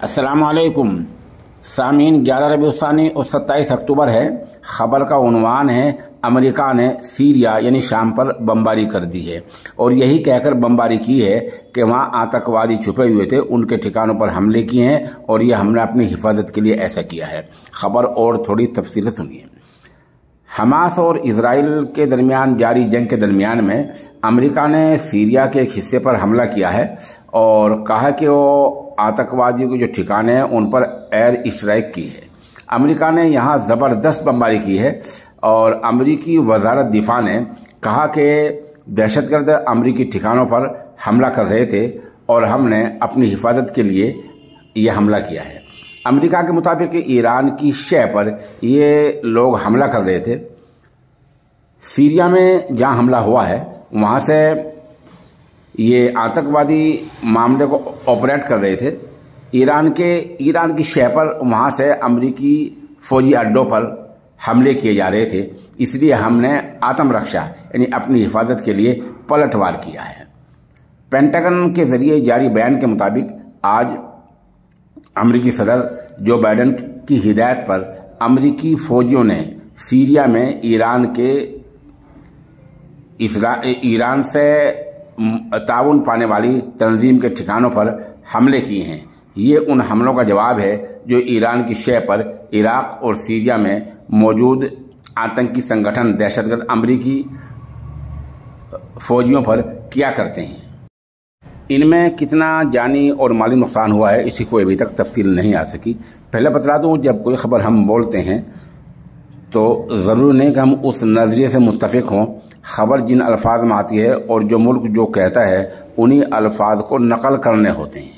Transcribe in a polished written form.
अस्सलामुअलैकुम सामीन। 11 रबीउल सानी और 27 अक्टूबर है। ख़बर का उन्वान है अमेरिका ने सीरिया यानी शाम पर बमबारी कर दी है और यही कहकर बमबारी की है कि वहाँ आतंकवादी छुपे हुए थे, उनके ठिकानों पर हमले किए हैं और ये हमने अपनी हिफाजत के लिए ऐसा किया है। ख़बर और थोड़ी तफसील सुनिए। हमास और इजराइल के दरमियान जारी जंग के दरमियान में अमेरिका ने सीरिया के एक हिस्से पर हमला किया है और कहा कि वो आतंकवादियों के जो ठिकाने हैं उन पर एयर स्ट्राइक की है। अमेरिका ने यहाँ ज़बरदस्त बमबारी की है और अमेरिकी वजारत दिफा ने कहा कि दहशतगर्द अमेरिकी ठिकानों पर हमला कर रहे थे और हमने अपनी हिफाजत के लिए यह हमला किया है। अमेरिका के मुताबिक ईरान की शह पर ये लोग हमला कर रहे थे। सीरिया में जहाँ हमला हुआ है वहाँ से ये आतंकवादी मामले को ऑपरेट कर रहे थे। ईरान की शह पर वहाँ से अमेरिकी फौजी अड्डों पर हमले किए जा रहे थे, इसलिए हमने आत्मरक्षा यानी अपनी हिफाजत के लिए पलटवार किया है। पेंटागन के जरिए जारी बयान के मुताबिक आज अमेरिकी सदर जो बाइडेन की हिदायत पर अमेरिकी फौजियों ने सीरिया में ईरान से ताउन पाने वाली तंजीम के ठिकानों पर हमले किए हैं। ये उन हमलों का जवाब है जो ईरान की शह पर इराक और सीरिया में मौजूद आतंकी संगठन दहशतगर्द अमेरिकी फौजियों पर किया करते हैं। इनमें कितना जानी और माली नुकसान हुआ है इसी को अभी तक तफसील नहीं आ सकी। पहले बतला दूं, जब कोई ख़बर हम बोलते हैं तो ज़रूरी नहीं कि हम उस नज़रिए से मुत्तफ़िक हों। ख़बर जिन अल्फाज में आती है और जो मुल्क जो कहता है उन्हीं अल्फाज को नकल करने होते हैं।